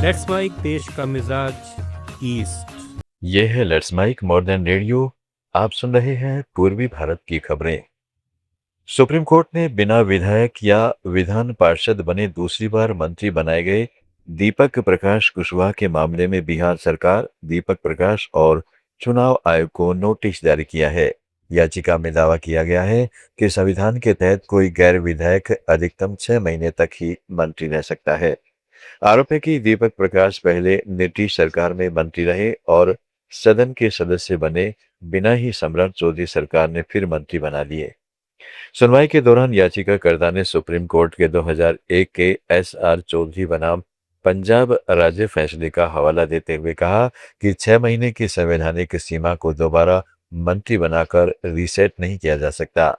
Let's mic देश का मिजाज ईस्ट। ये है लेट्स माइक मॉडर्न रेडियो। आप सुन रहे हैं पूर्वी भारत की खबरें। सुप्रीम कोर्ट ने बिना विधायक या विधान पार्षद बने दूसरी बार मंत्री बनाए गए दीपक प्रकाश कुशवाहा के मामले में बिहार सरकार, दीपक प्रकाश और चुनाव आयोग को नोटिस जारी किया है। याचिका में दावा किया गया है कि संविधान के तहत कोई गैर विधायक अधिकतम 6 महीने तक ही मंत्री रह सकता है। आरोप है कि दीपक प्रकाश पहले नीतीश सरकार में मंत्री रहे और सदन के सदस्य बने बिना ही सम्राट चौधरी सरकार ने फिर मंत्री बना लिए। सुनवाई के दौरान याचिकाकर्ता ने सुप्रीम कोर्ट के 2001 के एस.आर. चौधरी बनाम पंजाब राज्य फैसले का हवाला देते हुए कहा कि 6 महीने की संवैधानिक सीमा को दोबारा मंत्री बनाकर रीसेट नहीं किया जा सकता।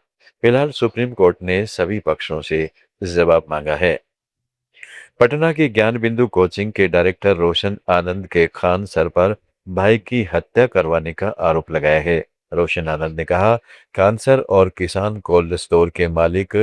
फिलहाल सुप्रीम कोर्ट ने सभी पक्षों से जवाब मांगा है। पटना के ज्ञान बिंदु कोचिंग के डायरेक्टर रोशन आनंद के खान सर पर भाई की हत्या करवाने का आरोप लगाया है। रोशन आनंद ने कहा, खान सर और किसान कोल्ड स्टोर के मालिक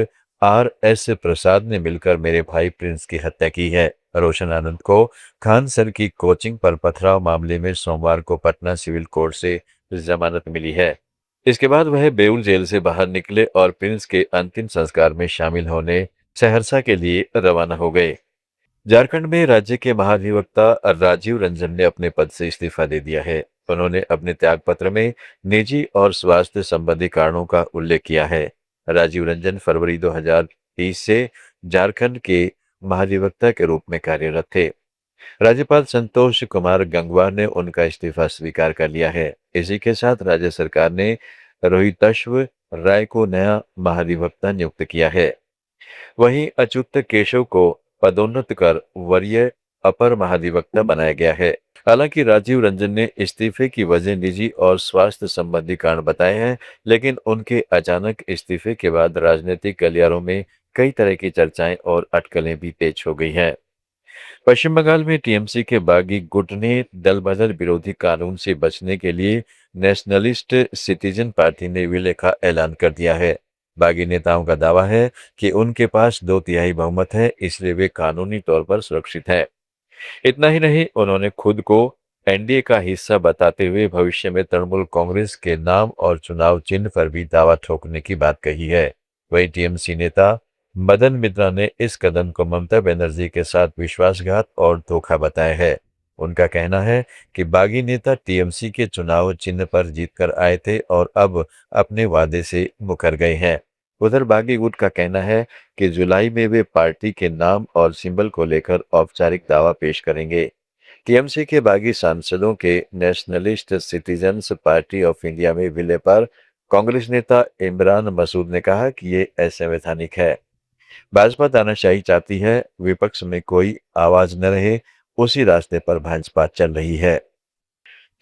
R.S. प्रसाद ने मिलकर मेरे भाई प्रिंस की हत्या की है। रोशन आनंद को खान सर की कोचिंग पर पथराव मामले में सोमवार को पटना सिविल कोर्ट से जमानत मिली है। इसके बाद वह बेउर जेल से बाहर निकले और प्रिंस के अंतिम संस्कार में शामिल होने सहरसा के लिए रवाना हो गए। झारखंड में राज्य के महाधिवक्ता राजीव रंजन ने अपने पद से इस्तीफा दे दिया है। उन्होंने अपने त्यागपत्र में निजी और स्वास्थ्य संबंधी कारणों का उल्लेख किया है। राजीव रंजन फरवरी 2030 से झारखंड के महाधिवक्ता के रूप में कार्यरत थे। राज्यपाल संतोष कुमार गंगवार ने उनका इस्तीफा स्वीकार कर लिया है। इसी के साथ राज्य सरकार ने रोहिताश्व राय को नया महाधिवक्ता नियुक्त किया है। वहीं अच्युत केशव को पदोन्नत कर वरीय अपर महाधिवक्ता बनाया गया है। हालांकि राजीव रंजन ने इस्तीफे की वजह निजी और स्वास्थ्य संबंधी कारण बताए हैं, लेकिन उनके अचानक इस्तीफे के बाद राजनीतिक गलियारों में कई तरह की चर्चाएं और अटकलें भी तेज हो गई हैं। पश्चिम बंगाल में टीएमसी के बागी गुट ने दल बदल विरोधी कानून से बचने के लिए नेशनलिस्ट सिटीजन पार्टी ने विलय का ऐलान कर दिया है। बागी नेताओं का दावा है कि उनके पास 2/3 बहुमत है, इसलिए वे कानूनी तौर पर सुरक्षित हैं। इतना ही नहीं, उन्होंने खुद को एनडीए का हिस्सा बताते हुए भविष्य में तृणमूल कांग्रेस के नाम और चुनाव चिन्ह पर भी दावा ठोकने की बात कही है। वहीं टीएमसी नेता मदन मित्रा ने इस कदम को ममता बनर्जी के साथ विश्वासघात और धोखा बताया है। उनका कहना है कि बागी नेता टीएमसी के चुनाव चिन्ह पर जीतकर आए थे और अब अपने वादे से मुकर गए हैं। उधर बागी गुट का कहना है कि जुलाई में वे पार्टी के नाम और सिंबल को लेकर औपचारिक दावा पेश करेंगे। टीएमसी के बागी सांसदों के nationalist citizens party of India में विलय पर कांग्रेस नेता इमरान मसूद ने कहा कि ये असंवैधानिक है। भाजपा तानाशाही चाहती है, विपक्ष में कोई आवाज न रहे, उसी रास्ते पर भाजपा चल रही है।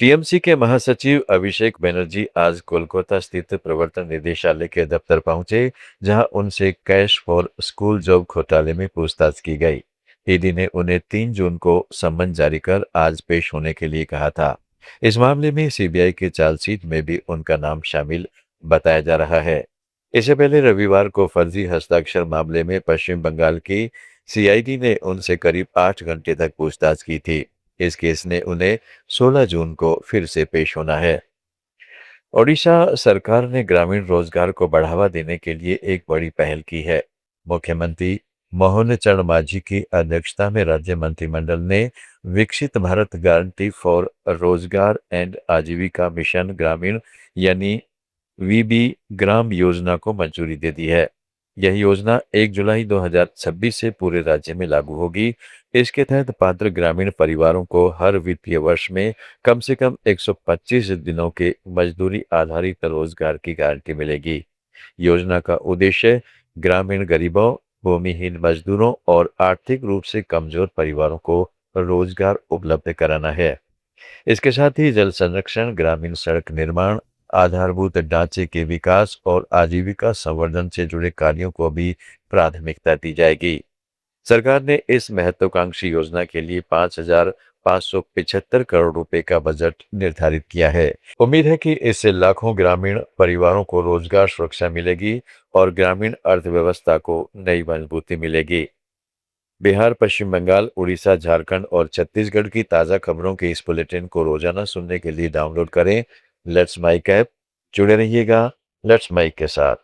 टीएमसी के महासचिव अभिषेक बनर्जी आज कोलकाता स्थित प्रवर्तन निदेशालय के दफ्तर पहुंचे, जहां उनसे कैश फॉर स्कूल जॉब घोटाले में पूछताछ की गई। ईडी ने उन्हें 3 जून को सम्मन जारी कर आज पेश होने के लिए कहा था। इस मामले में सीबीआई के चार्जशीट में भी उनका नाम शामिल बताया जा रहा है। इससे पहले रविवार को फर्जी हस्ताक्षर मामले में पश्चिम बंगाल की सीआईडी ने उनसे करीब 8 घंटे तक पूछताछ की थी। इस केस ने उन्हें 16 जून को फिर से पेश होना है। ओडिशा सरकार ने ग्रामीण रोजगार को बढ़ावा देने के लिए एक बड़ी पहल की है। मुख्यमंत्री मोहन चरण मांझी की अध्यक्षता में राज्य मंत्रिमंडल ने विकसित भारत गारंटी फॉर रोजगार एंड आजीविका मिशन ग्रामीण यानी वीबी ग्राम योजना को मंजूरी दे दी है। यह योजना 1 जुलाई 2026 से पूरे राज्य में लागू होगी। इसके तहत पात्र ग्रामीण परिवारों को हर वित्तीय वर्ष में कम से कम 125 दिनों के मजदूरी आधारित रोजगार की गारंटी मिलेगी। योजना का उद्देश्य ग्रामीण गरीबों, भूमिहीन मजदूरों और आर्थिक रूप से कमजोर परिवारों को रोजगार उपलब्ध कराना है। इसके साथ ही जल संरक्षण, ग्रामीण सड़क निर्माण, आधारभूत ढांचे के विकास और आजीविका संवर्धन से जुड़े कार्यों को भी प्राथमिकता दी जाएगी। सरकार ने इस महत्वाकांक्षी योजना के लिए 5,575 करोड़ रुपए का बजट निर्धारित किया है। उम्मीद है कि इससे लाखों ग्रामीण परिवारों को रोजगार सुरक्षा मिलेगी और ग्रामीण अर्थव्यवस्था को नई मजबूती मिलेगी। बिहार, पश्चिम बंगाल, उड़ीसा, झारखंड और छत्तीसगढ़ की ताज़ा खबरों के इस बुलेटिन को रोजाना सुनने के लिए डाउनलोड करें लेट्स माइक ऐप। जुड़े रहिएगा लेट्स माइक के साथ।